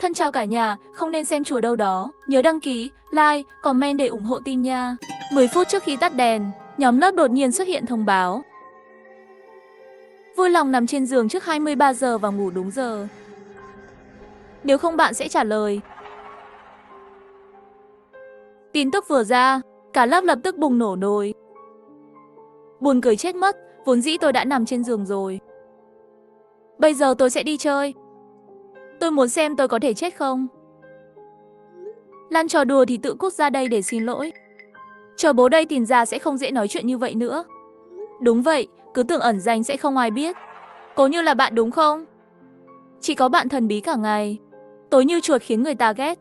Thân chào cả nhà, không nên xem chùa đâu đó. Nhớ đăng ký, like, comment để ủng hộ team nha. 10 phút trước khi tắt đèn, nhóm lớp đột nhiên xuất hiện thông báo. Vui lòng nằm trên giường trước 23 giờ và ngủ đúng giờ. Nếu không bạn sẽ trả lời. Tin tức vừa ra, cả lớp lập tức bùng nổ nồi. Buồn cười chết mất, vốn dĩ tôi đã nằm trên giường rồi. Bây giờ tôi sẽ đi chơi. Tôi muốn xem tôi có thể chết không. Lan trò đùa thì tự cút ra đây để xin lỗi. Chờ bố đây tìm ra sẽ không dễ nói chuyện như vậy nữa. Đúng vậy, cứ tưởng ẩn danh sẽ không ai biết. Cố Như là bạn đúng không? Chỉ có bạn thần bí cả ngày. Tối như chuột khiến người ta ghét.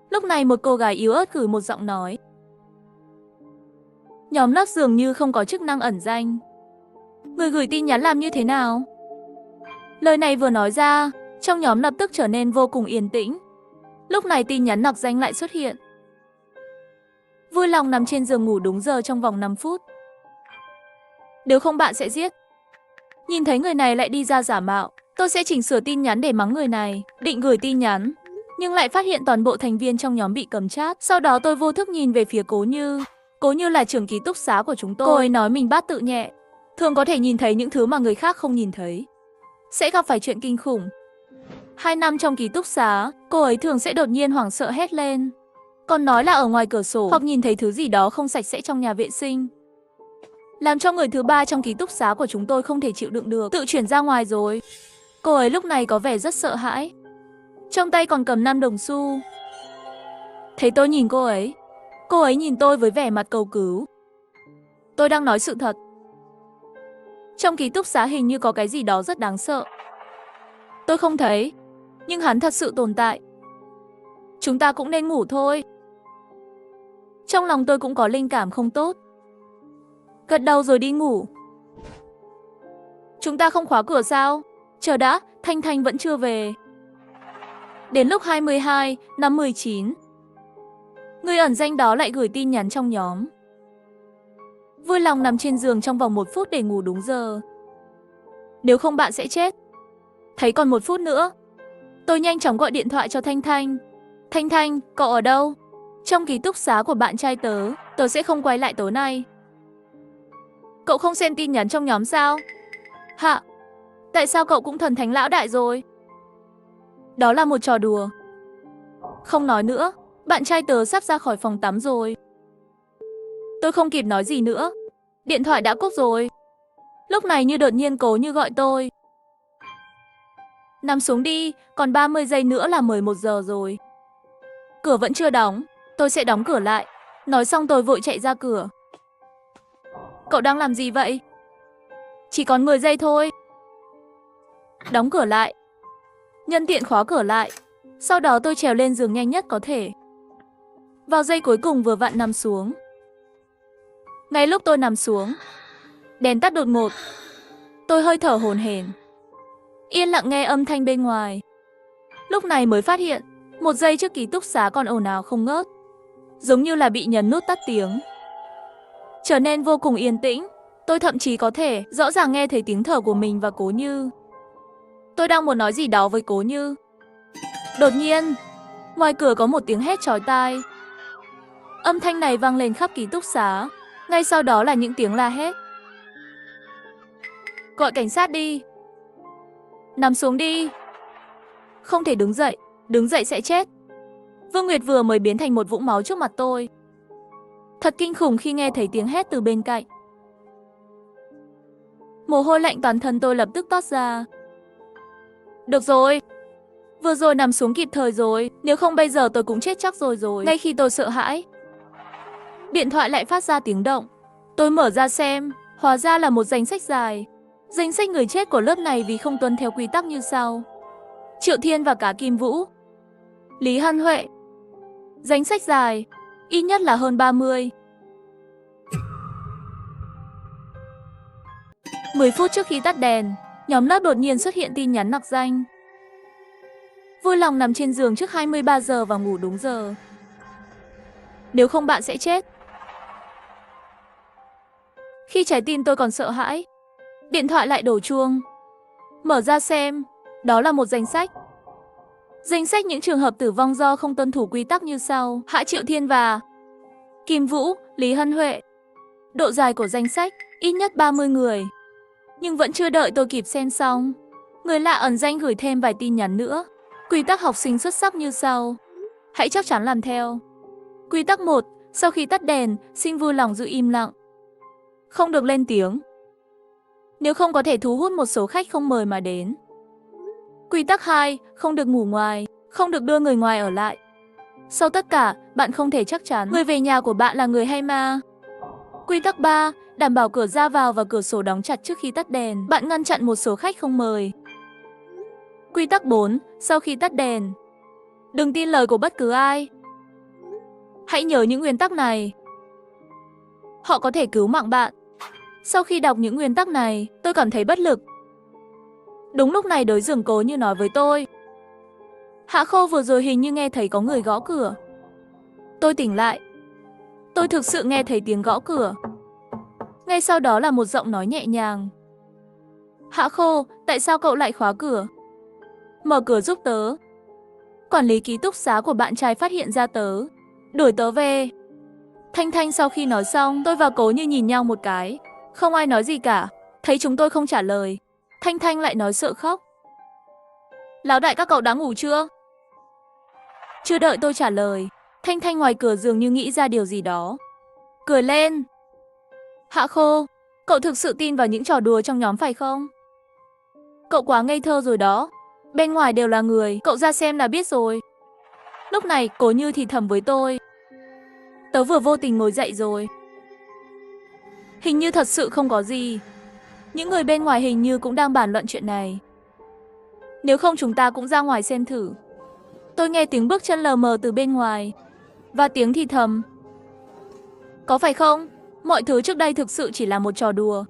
Lúc này một cô gái yếu ớt gửi một giọng nói. Nhóm lớp dường như không có chức năng ẩn danh. Người gửi tin nhắn làm như thế nào? Lời này vừa nói ra, trong nhóm lập tức trở nên vô cùng yên tĩnh. Lúc này tin nhắn nặc danh lại xuất hiện. Vui lòng nằm trên giường ngủ đúng giờ trong vòng 5 phút. Nếu không bạn sẽ giết. Nhìn thấy người này lại đi ra giả mạo, tôi sẽ chỉnh sửa tin nhắn để mắng người này. Định gửi tin nhắn, nhưng lại phát hiện toàn bộ thành viên trong nhóm bị cầm chat. Sau đó tôi vô thức nhìn về phía Cố Như. Cố Như là trưởng ký túc xá của chúng tôi. Cô ấy nói mình bát tự nhẹ, thường có thể nhìn thấy những thứ mà người khác không nhìn thấy. Sẽ gặp phải chuyện kinh khủng. 2 năm trong ký túc xá, cô ấy thường sẽ đột nhiên hoảng sợ hét lên. Còn nói là ở ngoài cửa sổ hoặc nhìn thấy thứ gì đó không sạch sẽ trong nhà vệ sinh. Làm cho người thứ ba trong ký túc xá của chúng tôi không thể chịu đựng được, tự chuyển ra ngoài rồi. Cô ấy lúc này có vẻ rất sợ hãi. Trong tay còn cầm 5 đồng xu. Thấy tôi nhìn cô ấy nhìn tôi với vẻ mặt cầu cứu. Tôi đang nói sự thật. Trong ký túc xá hình như có cái gì đó rất đáng sợ. Tôi không thấy, nhưng hắn thật sự tồn tại. Chúng ta cũng nên ngủ thôi. Trong lòng tôi cũng có linh cảm không tốt. Gật đầu rồi đi ngủ. Chúng ta không khóa cửa sao? Chờ đã, Thanh Thanh vẫn chưa về. Đến lúc 22, năm 19, người ẩn danh đó lại gửi tin nhắn trong nhóm. Vui lòng nằm trên giường trong vòng 1 phút để ngủ đúng giờ. Nếu không bạn sẽ chết. Thấy còn 1 phút nữa, tôi nhanh chóng gọi điện thoại cho Thanh Thanh. Thanh Thanh, cậu ở đâu? Trong ký túc xá của bạn trai tớ sẽ không quay lại tối nay. Cậu không xem tin nhắn trong nhóm sao? Hạ, tại sao cậu cũng thần thánh lão đại rồi? Đó là một trò đùa. Không nói nữa, bạn trai tớ sắp ra khỏi phòng tắm rồi. Tôi không kịp nói gì nữa. Điện thoại đã cúp rồi. Lúc này như đột nhiên Cố Như gọi tôi. Nằm xuống đi, còn 30 giây nữa là 11 giờ rồi. Cửa vẫn chưa đóng, tôi sẽ đóng cửa lại. Nói xong tôi vội chạy ra cửa. Cậu đang làm gì vậy? Chỉ còn 10 giây thôi. Đóng cửa lại. Nhân tiện khóa cửa lại. Sau đó tôi trèo lên giường nhanh nhất có thể. Vào giây cuối cùng vừa vặn nằm xuống. Ngay lúc tôi nằm xuống, đèn tắt đột ngột. Tôi hơi thở hổn hển, yên lặng nghe âm thanh bên ngoài. Lúc này mới phát hiện, 1 giây trước ký túc xá còn ồn ào không ngớt, giống như là bị nhấn nút tắt tiếng. Trở nên vô cùng yên tĩnh. Tôi thậm chí có thể rõ ràng nghe thấy tiếng thở của mình và Cố Như. Tôi đang muốn nói gì đó với Cố Như. Đột nhiên, ngoài cửa có một tiếng hét chói tai. Âm thanh này vang lên khắp ký túc xá. Ngay sau đó là những tiếng la hét. Gọi cảnh sát đi. Nằm xuống đi. Không thể đứng dậy sẽ chết. Vương Nguyệt vừa mới biến thành một vũng máu trước mặt tôi. Thật kinh khủng khi nghe thấy tiếng hét từ bên cạnh. Mồ hôi lạnh toàn thân tôi lập tức toát ra. Được rồi, vừa rồi nằm xuống kịp thời rồi, nếu không bây giờ tôi cũng chết chắc rồi. Ngay khi tôi sợ hãi, điện thoại lại phát ra tiếng động. Tôi mở ra xem, hóa ra là một danh sách dài. Danh sách người chết của lớp này vì không tuân theo quy tắc như sau: Triệu Thiên và Cá Kim Vũ, Lý Hân Huệ. Danh sách dài, ít nhất là hơn 30. 10 phút trước khi tắt đèn, nhóm lớp đột nhiên xuất hiện tin nhắn nặc danh. Vui lòng nằm trên giường trước 23 giờ và ngủ đúng giờ. Nếu không bạn sẽ chết. Khi trái tim tôi còn sợ hãi, điện thoại lại đổ chuông. Mở ra xem, đó là một danh sách. Danh sách những trường hợp tử vong do không tuân thủ quy tắc như sau: Hạ Triệu Thiên và Kim Vũ, Lý Hân Huệ. Độ dài của danh sách ít nhất 30 người. Nhưng vẫn chưa đợi tôi kịp xem xong, người lạ ẩn danh gửi thêm vài tin nhắn nữa. Quy tắc học sinh xuất sắc như sau. Hãy chắc chắn làm theo. Quy tắc 1. Sau khi tắt đèn, xin vui lòng giữ im lặng. Không được lên tiếng. Nếu không có thể thu hút một số khách không mời mà đến. Quy tắc 2. Không được ngủ ngoài, không được đưa người ngoài ở lại. Sau tất cả, bạn không thể chắc chắn người về nhà của bạn là người hay ma. Quy tắc 3. Đảm bảo cửa ra vào và cửa sổ đóng chặt trước khi tắt đèn. Bạn ngăn chặn một số khách không mời. Quy tắc 4. Sau khi tắt đèn, đừng tin lời của bất cứ ai. Hãy nhớ những nguyên tắc này. Họ có thể cứu mạng bạn. Sau khi đọc những nguyên tắc này, tôi cảm thấy bất lực. Đúng lúc này đối giường Cố Như nói với tôi. Hạ Khô, vừa rồi hình như nghe thấy có người gõ cửa. Tôi tỉnh lại. Tôi thực sự nghe thấy tiếng gõ cửa. Ngay sau đó là một giọng nói nhẹ nhàng. Hạ Khô, tại sao cậu lại khóa cửa? Mở cửa giúp tớ. Quản lý ký túc xá của bạn trai phát hiện ra tớ, đuổi tớ về. Thanh Thanh sau khi nói xong, tôi và Cố Như nhìn nhau một cái. Không ai nói gì cả. Thấy chúng tôi không trả lời, Thanh Thanh lại nói sợ khóc. Lão đại, các cậu đã ngủ chưa? Chưa đợi tôi trả lời, Thanh Thanh ngoài cửa dường như nghĩ ra điều gì đó, cười lên. Hạ Khô, cậu thực sự tin vào những trò đùa trong nhóm phải không? Cậu quá ngây thơ rồi đó. Bên ngoài đều là người, cậu ra xem là biết rồi. Lúc này Cố Như thì thầm với tôi. Tớ vừa vô tình ngồi dậy rồi. Hình như thật sự không có gì. Những người bên ngoài hình như cũng đang bàn luận chuyện này. Nếu không chúng ta cũng ra ngoài xem thử. Tôi nghe tiếng bước chân lờ mờ từ bên ngoài và tiếng thì thầm. Có phải không? Mọi thứ trước đây thực sự chỉ là một trò đùa.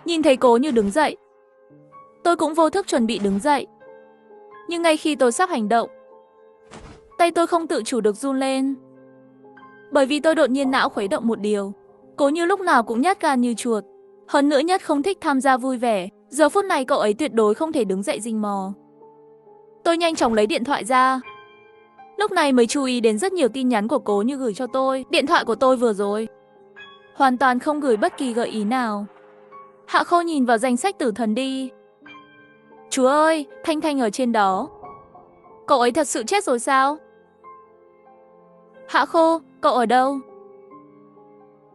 Nhìn thấy Cố Như đứng dậy, tôi cũng vô thức chuẩn bị đứng dậy. Nhưng ngay khi tôi sắp hành động, tay tôi không tự chủ được run lên. Bởi vì tôi đột nhiên não khuấy động một điều. Cố Như lúc nào cũng nhát gan như chuột. Hơn nữa nhất không thích tham gia vui vẻ. Giờ phút này cậu ấy tuyệt đối không thể đứng dậy rình mò. Tôi nhanh chóng lấy điện thoại ra. Lúc này mới chú ý đến rất nhiều tin nhắn của Cố Như gửi cho tôi. Điện thoại của tôi vừa rồi hoàn toàn không gửi bất kỳ gợi ý nào. Hạ Khô nhìn vào danh sách tử thần đi. Chúa ơi, Thanh Thanh ở trên đó. Cậu ấy thật sự chết rồi sao? Hạ Khô, cậu ở đâu?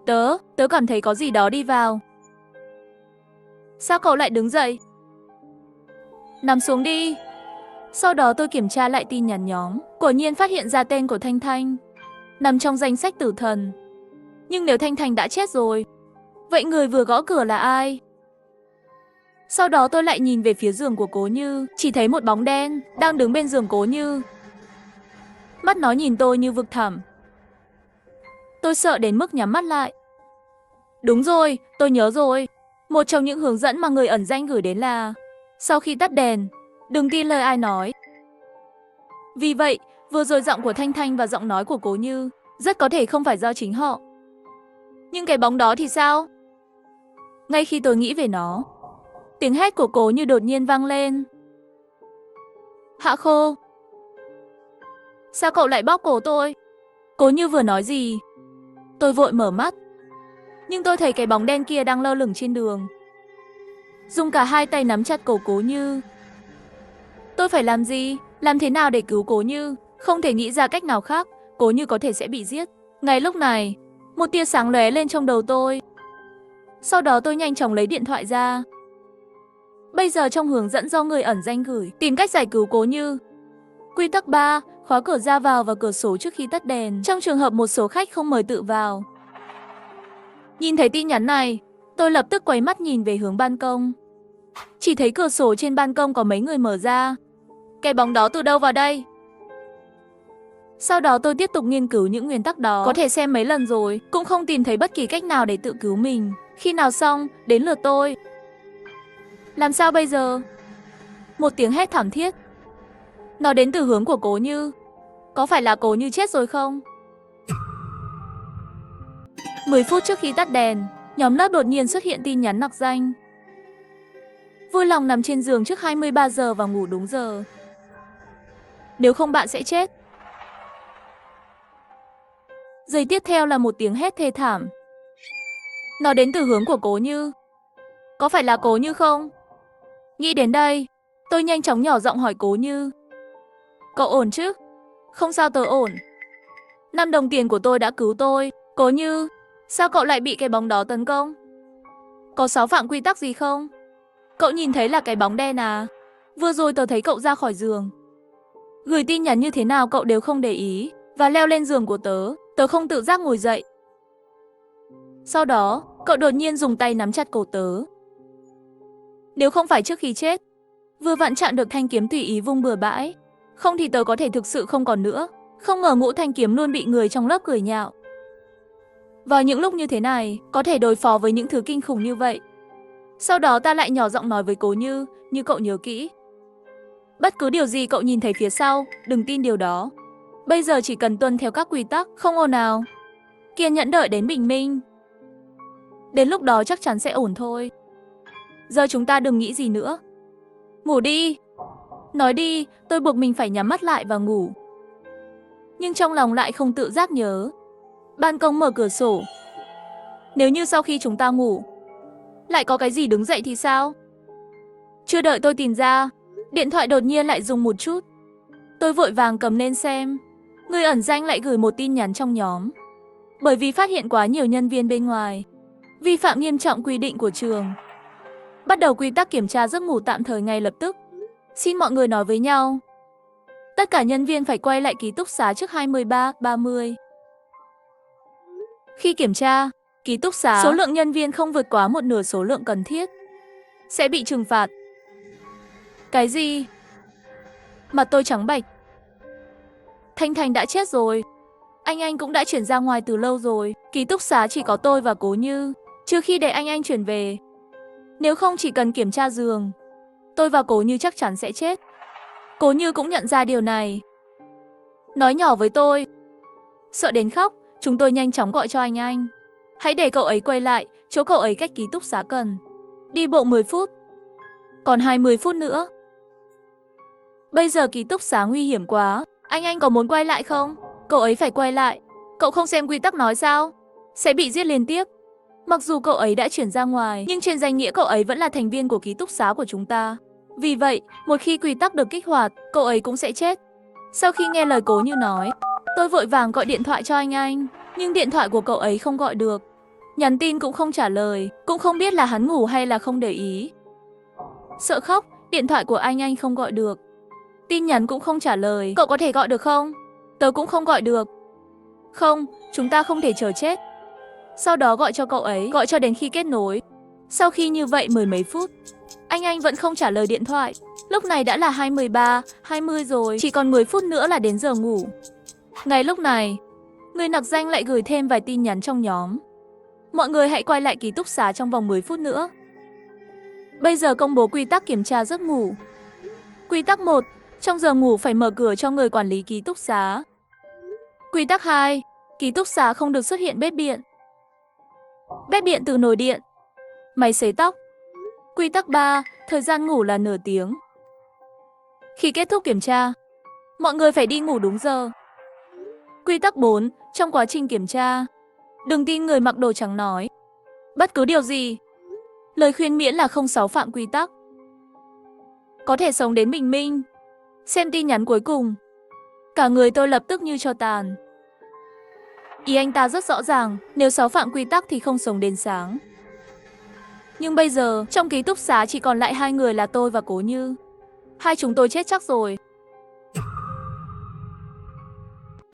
Tớ cảm thấy có gì đó đi vào. Sao cậu lại đứng dậy? Nằm xuống đi. Sau đó tôi kiểm tra lại tin nhắn nhóm. Quả nhiên phát hiện ra tên của Thanh Thanh nằm trong danh sách tử thần. Nhưng nếu Thanh Thanh đã chết rồi, vậy người vừa gõ cửa là ai? Sau đó tôi lại nhìn về phía giường của Cố Như. Chỉ thấy một bóng đen đang đứng bên giường Cố Như. Mắt nó nhìn tôi như vực thẳm. Tôi sợ đến mức nhắm mắt lại. Đúng rồi, tôi nhớ rồi. Một trong những hướng dẫn mà người ẩn danh gửi đến là sau khi tắt đèn, đừng tin lời ai nói. Vì vậy, vừa rồi giọng của Thanh Thanh và giọng nói của Cố Như rất có thể không phải do chính họ. Nhưng cái bóng đó thì sao? Ngay khi tôi nghĩ về nó, tiếng hét của Cố Như đột nhiên vang lên. Hạ Khô, sao cậu lại bóp cổ tôi? Cố Như vừa nói gì? Tôi vội mở mắt. Nhưng tôi thấy cái bóng đen kia đang lơ lửng trên đường, dùng cả hai tay nắm chặt cổ Cố Như. Tôi phải làm gì? Làm thế nào để cứu Cố Như? Không thể nghĩ ra cách nào khác. Cố Như có thể sẽ bị giết. Ngay lúc này, một tia sáng lóe lên trong đầu tôi. Sau đó tôi nhanh chóng lấy điện thoại ra. Bây giờ trong hướng dẫn do người ẩn danh gửi, tìm cách giải cứu Cố Như. Quy tắc 3. Khóa cửa ra vào và cửa sổ trước khi tắt đèn, trong trường hợp một số khách không mời tự vào. Nhìn thấy tin nhắn này, tôi lập tức quay mắt nhìn về hướng ban công. Chỉ thấy cửa sổ trên ban công có mấy người mở ra. Cái bóng đó từ đâu vào đây? Sau đó tôi tiếp tục nghiên cứu những nguyên tắc đó. Có thể xem mấy lần rồi, cũng không tìm thấy bất kỳ cách nào để tự cứu mình. Khi nào xong, đến lượt tôi. Làm sao bây giờ? Một tiếng hét thảm thiết. Nó đến từ hướng của Cố Như. Có phải là Cố Như chết rồi không? 10 phút trước khi tắt đèn, nhóm lớp đột nhiên xuất hiện tin nhắn nặc danh. Vui lòng nằm trên giường trước 23 giờ và ngủ đúng giờ. nếu không bạn sẽ chết. Giây tiếp theo là một tiếng hét thê thảm. Nó đến từ hướng của Cố Như. Có phải là Cố Như không? Nghĩ đến đây, tôi nhanh chóng nhỏ giọng hỏi Cố Như. Cậu ổn chứ? Không sao, tớ ổn. 5 đồng tiền của tôi đã cứu tôi. Cố Như, sao cậu lại bị cái bóng đó tấn công? Có xáo phạm quy tắc gì không? Cậu nhìn thấy là cái bóng đen à? Vừa rồi tớ thấy cậu ra khỏi giường. Gửi tin nhắn như thế nào cậu đều không để ý và leo lên giường của tớ. Tớ không tự giác ngồi dậy. Sau đó, cậu đột nhiên dùng tay nắm chặt cổ tớ. Nếu không phải trước khi chết, vừa vặn chặn được thanh kiếm tùy ý vung bừa bãi, không thì tớ có thể thực sự không còn nữa. Không ngờ Ngũ thanh kiếm luôn bị người trong lớp cười nhạo. Vào những lúc như thế này, có thể đối phó với những thứ kinh khủng như vậy. Sau đó ta lại nhỏ giọng nói với Cố Như, như cậu nhớ kỹ. Bất cứ điều gì cậu nhìn thấy phía sau, đừng tin điều đó. Bây giờ chỉ cần tuân theo các quy tắc, không ồn ào. Kiên nhẫn đợi đến bình minh. Đến lúc đó chắc chắn sẽ ổn thôi. Giờ chúng ta đừng nghĩ gì nữa. Ngủ đi. Nói đi, tôi buộc mình phải nhắm mắt lại và ngủ. Nhưng trong lòng lại không tự giác nhớ. Ban công mở cửa sổ. Nếu như sau khi chúng ta ngủ, lại có cái gì đứng dậy thì sao? Chưa đợi tôi tìm ra, điện thoại đột nhiên lại rung một chút. Tôi vội vàng cầm lên xem. Người ẩn danh lại gửi một tin nhắn trong nhóm. Bởi vì phát hiện quá nhiều nhân viên bên ngoài vi phạm nghiêm trọng quy định của trường, bắt đầu quy tắc kiểm tra giấc ngủ tạm thời ngay lập tức. Xin mọi người nói với nhau. Tất cả nhân viên phải quay lại ký túc xá trước 23:30. Khi kiểm tra, ký túc xá, số lượng nhân viên không vượt quá một nửa số lượng cần thiết sẽ bị trừng phạt. Cái gì? Mặt tôi trắng bệch. Thanh Thành đã chết rồi. Anh cũng đã chuyển ra ngoài từ lâu rồi. Ký túc xá chỉ có tôi và Cố Như, trừ khi để anh chuyển về. Nếu không chỉ cần kiểm tra giường, tôi và Cố Như chắc chắn sẽ chết. Cố Như cũng nhận ra điều này. Nói nhỏ với tôi. Sợ đến khóc, chúng tôi nhanh chóng gọi cho anh. Hãy để cậu ấy quay lại, chỗ cậu ấy cách ký túc xá cần đi bộ 10 phút. Còn 20 phút nữa. Bây giờ ký túc xá nguy hiểm quá. Anh có muốn quay lại không? Cậu ấy phải quay lại. Cậu không xem quy tắc nói sao? Sẽ bị giết liên tiếp. Mặc dù cậu ấy đã chuyển ra ngoài, nhưng trên danh nghĩa cậu ấy vẫn là thành viên của ký túc xá của chúng ta. Vì vậy, một khi quy tắc được kích hoạt, cậu ấy cũng sẽ chết. Sau khi nghe lời Cố Như nói, tôi vội vàng gọi điện thoại cho anh. Nhưng điện thoại của cậu ấy không gọi được. Nhắn tin cũng không trả lời, cũng không biết là hắn ngủ hay là không để ý. Sợ khóc, điện thoại của anh không gọi được. Tin nhắn cũng không trả lời. Cậu có thể gọi được không? Tớ cũng không gọi được. Không, chúng ta không thể chờ chết. Sau đó gọi cho cậu ấy, gọi cho đến khi kết nối. Sau khi như vậy mười mấy phút, anh vẫn không trả lời điện thoại. Lúc này đã là 23:20 rồi, chỉ còn 10 phút nữa là đến giờ ngủ. Ngay lúc này, người nặc danh lại gửi thêm vài tin nhắn trong nhóm. Mọi người hãy quay lại ký túc xá trong vòng 10 phút nữa. Bây giờ công bố quy tắc kiểm tra giấc ngủ. Quy tắc 1, trong giờ ngủ phải mở cửa cho người quản lý ký túc xá. Quy tắc 2, ký túc xá không được xuất hiện bếp điện. Bếp điện từ nồi điện, máy sấy tóc. Quy tắc 3, thời gian ngủ là nửa tiếng. Khi kết thúc kiểm tra, mọi người phải đi ngủ đúng giờ. Quy tắc 4, trong quá trình kiểm tra, đừng tin người mặc đồ trắng nói bất cứ điều gì. Lời khuyên miễn là không xáo phạm quy tắc. Có thể sống đến bình minh. Xem tin nhắn cuối cùng, cả người tôi lập tức như tro tàn. Ý anh ta rất rõ ràng, nếu xáo phạm quy tắc thì không sống đến sáng. Nhưng bây giờ, trong ký túc xá chỉ còn lại 2 người là tôi và Cố Như. Hai chúng tôi chết chắc rồi.